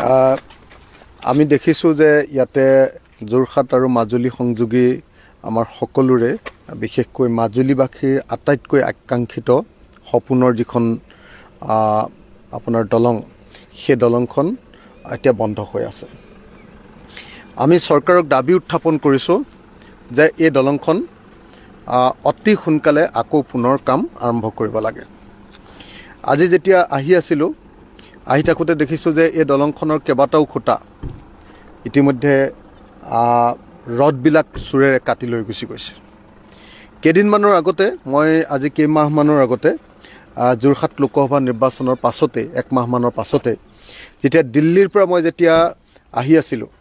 আমি দেখিছোঁ যে ইয়াতে যোৰহাট আৰু মাজুলী সংযোগী আমাৰ সকলোৰে বিশেষকৈ মাজুলীবাসীৰ আটাইতকৈ আকাংক্ষিত সপোনৰ যিখন আপোনাৰ দলং সেই দলংখন এতিয়া বন্ধ হৈ আছে। আমি চৰকাৰক দাবী উত্থাপন কৰিছোঁ যে এই দলংখন অতি সোনকালে আকৌ পুনৰ কাম আৰম্ভ কৰিব লাগে। আজি যেতিয়া আহি থাকোঁতে দেখিছোঁ যে এই দলংখনৰ কেইবাটাও খুঁটা ইতিমধ্যে ৰডবিলাক চোৰেৰে কাটি লৈ গুচি গৈছে। কেইদিনমানৰ আগতে আজি কেইমাহমানৰ আগতে যোৰহাট লোকসভা নিৰ্বাচনৰ পাছতে একমাহমানৰ পাছতে যেতিয়া দিল্লীৰ পৰা মই যেতিয়া আছিলোঁ,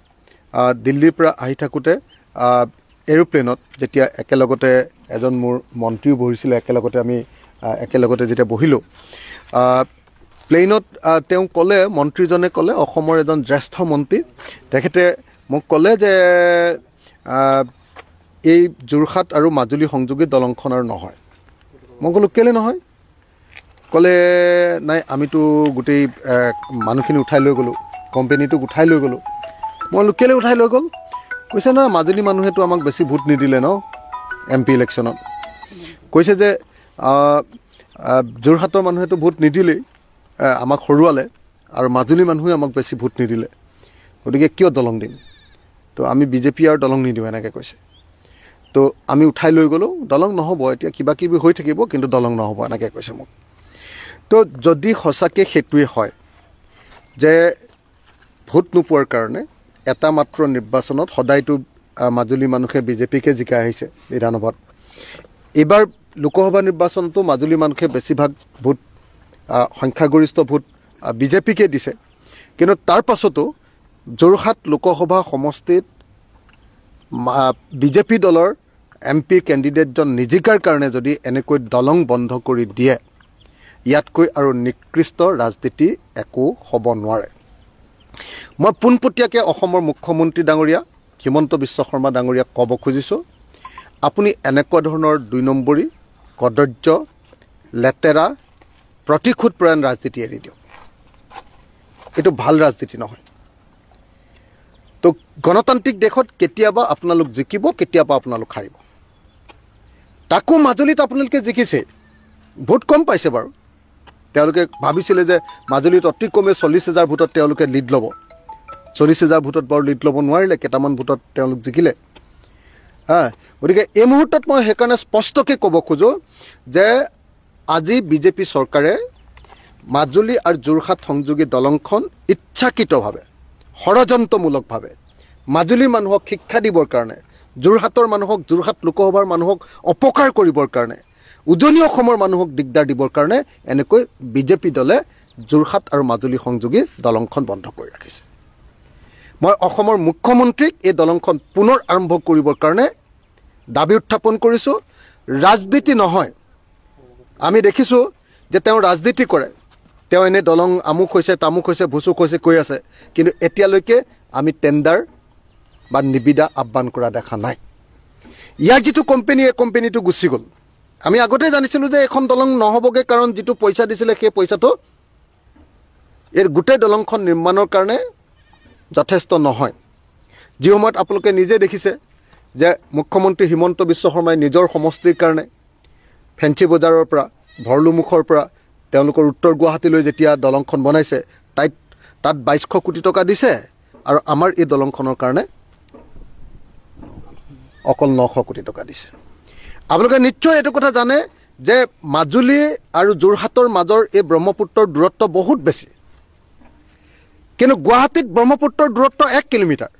দিল্লীৰ পৰা আহি থাকোঁতে এৰোপ্লেনত যেতিয়া একেলগতে এজন মোৰ মন্ত্ৰীও বহিছিলে, আমি একেলগতে যেতিয়া বহিলোঁ, প্লেইনত তেওঁ ক'লে, মন্ত্ৰীজনে ক'লে, অসমৰ এজন জ্যেষ্ঠ মন্ত্ৰী, তেখেতে মোক ক'লে যে এই যোৰহাট আৰু মাজুলী সংযোগী দলংখন আৰু নহয়। মই ক'লোঁ কেলৈ নহয়? ক'লে নাই, আমিতো গোটেই মানুহখিনি উঠাই লৈ গ'লোঁ, কোম্পেনীটোক উঠাই লৈ গ'লোঁ। মই ক'লোঁ কেলৈ উঠাই লৈ গ'ল? কৈছে না, মাজুলী মানুহেতো আমাক বেছি ভোট নিদিলে ন MP ইলেকশ্যনত। কৈছে যে যোৰহাটৰ মানুহেতো ভোট নিদিলেই, আমাক হৰুৱালে, আৰু মাজুলী মানুহে আমাক বেছি ভোট নিদিলে, গতিকে কিয় দলং দিম? তো আমি বিজেপি আৰু দলং নিদিওঁ এনেকৈ কৈছে। তো আমি উঠাই লৈ গ'লোঁ, দলং নহ'ব, এতিয়া কিবা কিবি হৈ থাকিব কিন্তু দলং নহ'ব এনেকৈ কৈছে মোক। তো যদি সঁচাকৈ সেইটোৱে হয় যে ভোট নোপোৱাৰ কাৰণে এটা মাত্ৰ নিৰ্বাচনত সদায়তো মাজুলী মানুহে বিজেপিকে জিকাই আহিছে বিধানসভাত, এইবাৰ লোকসভা নিৰ্বাচনতো মাজুলী মানুহে বেছিভাগ ভোট সংখ্যাগৰিষ্ঠ ভোট বিজেপিকে দিছে, কিন্তু তাৰ পাছতো যোৰহাট লোকসভা সমষ্টিত বিজেপি দলৰ MP কেণ্ডিডেটজন নিজিকাৰ কাৰণে যদি এনেকৈ দলং বন্ধ কৰি দিয়ে, ইয়াতকৈ আৰু নিকৃষ্ট ৰাজনীতি একো হ'ব নোৱাৰে। মই পোনপটীয়াকৈ অসমৰ মুখ্যমন্ত্ৰী ডাঙৰীয়া হিমন্ত বিশ্ব শৰ্মা ডাঙৰীয়াক ক'ব খুজিছোঁ, আপুনি এনেকুৱা ধৰণৰ 2 নম্বৰী, কদৰ্য, লেতেৰা, প্ৰতিশোধপৰায়ণ ৰাজনীতি এৰি দিয়ক। এইটো ভাল ৰাজনীতি নহয়। তো গণতান্ত্ৰিক দেশত কেতিয়াবা আপোনালোক জিকিব, কেতিয়াবা আপোনালোক হাৰিব। তাকো মাজুলীত আপোনালোকে জিকিছে, ভোট কম পাইছে বাৰু। তেওঁলোকে ভাবিছিলে যে মাজুলীত অতি কমে 40,000 ভোটত তেওঁলোকে লিড ল'ব। 40,000 ভোটত বাৰু লিড ল'ব নোৱাৰিলে, কেইটামান ভোটত তেওঁলোক জিকিলে। গতিকে এই মুহূৰ্তত মই সেইকাৰণে স্পষ্টকৈ ক'ব খোজোঁ যে আজি বিজেপি চৰকাৰে মাজুলী আৰু যোৰহাট সংযোগী দলংখন ইচ্ছাকৃতভাৱে, ষড়যন্ত্ৰমূলকভাৱে মাজুলীৰ মানুহক শিক্ষা দিবৰ কাৰণে, যোৰহাটৰ মানুহক, যোৰহাট লোকসভাৰ মানুহক অপকাৰ কৰিবৰ কাৰণে, উজনি অসমৰ মানুহক দিগদাৰ দিবৰ কাৰণে এনেকৈ বিজেপি দলে যোৰহাট আৰু মাজুলী সংযোগী দলংখন বন্ধ কৰি ৰাখিছে। মই অসমৰ মুখ্যমন্ত্ৰীক এই দলংখন পুনৰ আৰম্ভ কৰিবৰ কাৰণে দাবী উত্থাপন কৰিছোঁ। ৰাজনীতি নহয়, আমি দেখিছোঁ যে তেওঁ ৰাজনীতি কৰে, তেওঁ এনে দলং আমুক হৈছে, তামুক হৈছে, ভুচুক হৈছে কৈ আছে, কিন্তু এতিয়ালৈকে আমি টেণ্ডাৰ বা নিবিদা আহ্বান কৰা দেখা নাই। ইয়াৰ যিটো কোম্পেনী, এই কোম্পেনীটো গুচি গ'ল। আমি আগতে জানিছিলোঁ যে এখন দলং নহ'বগৈ, কাৰণ যিটো পইচা দিছিলে সেই পইচাটো এই গোটেই দলংখন নিৰ্মাণৰ কাৰণে যথেষ্ট নহয়। যি সময়ত আপোনালোকে নিজে দেখিছে যে মুখ্যমন্ত্ৰী হিমন্ত বিশ্ব শৰ্মাই নিজৰ সমষ্টিৰ কাৰণে ফেঞ্চি বজাৰৰ পৰা, ভৰলুমুখৰ পৰা তেওঁলোকৰ উত্তৰ গুৱাহাটীলৈ যেতিয়া দলংখন বনাইছে, তাত 2200 কোটি টকা দিছে, আৰু আমাৰ এই দলংখনৰ কাৰণে অকল 900 কোটি টকা দিছে। আপোনালোকে নিশ্চয় এইটো কথা জানে যে মাজুলী আৰু যোৰহাটৰ মাজৰ এই ব্ৰহ্মপুত্ৰৰ দূৰত্ব বহুত বেছি, কিন্তু গুৱাহাটীত ব্ৰহ্মপুত্ৰৰ দূৰত্ব 1 কিলোমিটাৰ,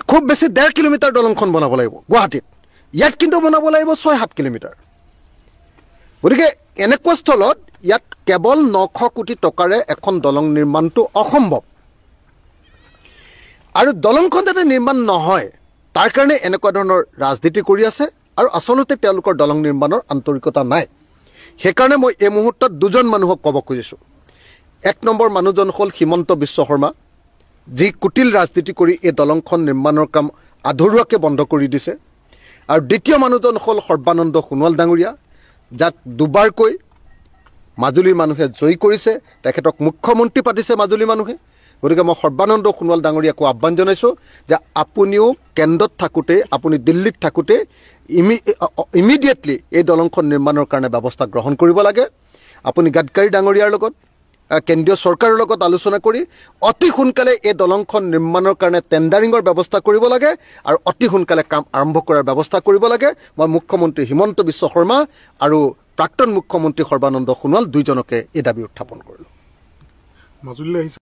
খুব বেছি 1.5 কিলোমিটাৰ দলংখন বনাব লাগিব গুৱাহাটীত, ইয়াত কিন্তু বনাব লাগিব 6-7 কিলোমিটাৰ। গতিকে এনেকুৱা স্থলত ইয়াত কেৱল 900 কোটি টকাৰে এখন দলং নিৰ্মাণটো অসম্ভৱ, আৰু দলংখন যাতে নিৰ্মাণ নহয় তাৰ কাৰণে এনেকুৱা ধৰণৰ ৰাজনীতি কৰি আছে, আৰু আচলতে তেওঁলোকৰ দলং নিৰ্মাণৰ আন্তৰিকতা নাই। সেইকাৰণে মই এই মুহূৰ্তত 2জন মানুহক ক'ব খুজিছোঁ। 1 নম্বৰ মানুহজন হ'ল হিমন্ত বিশ্ব শৰ্মা, যি কুটিল ৰাজনীতি কৰি এই দলংখন নিৰ্মাণৰ কাম আধৰুৱাকৈ বন্ধ কৰি দিছে, আৰু 2য় মানুহজন হ'ল সৰ্বানন্দ সোণোৱাল ডাঙৰীয়া, যাক দুবাৰকৈ মাজুলীৰ মানুহে জয়ী কৰিছে, তেখেতক মুখ্যমন্ত্ৰী পাতিছে মাজুলীৰ মানুহে। গতিকে মই সৰ্বানন্দ সোণোৱাল ডাঙৰীয়াকো আহ্বান জনাইছোঁ যে আপুনিও কেন্দ্ৰত থাকোঁতে, আপুনি দিল্লীত থাকোঁতে ইমিডিয়েটলি এই দলংখন নিৰ্মাণৰ কাৰণে ব্যৱস্থা গ্ৰহণ কৰিব লাগে। আপুনি গাডকাৰী ডাঙৰীয়াৰ লগত, কেন্দ্ৰীয় চৰকাৰৰ লগত আলোচনা কৰি অতি সোনকালে এই দলংখন নিৰ্মাণৰ কাৰণে টেণ্ডাৰিঙৰ ব্যৱস্থা কৰিব লাগে আৰু অতি সোনকালে কাম আৰম্ভ কৰাৰ ব্যৱস্থা কৰিব লাগে। মই মুখ্যমন্ত্ৰী হিমন্ত বিশ্ব শৰ্মা আৰু প্ৰাক্তন মুখ্যমন্ত্ৰী সৰ্বানন্দ সোণোৱাল দুইজনকে এই দাবী উত্থাপন কৰিলোঁ। মাজুলীলৈ আহিছে।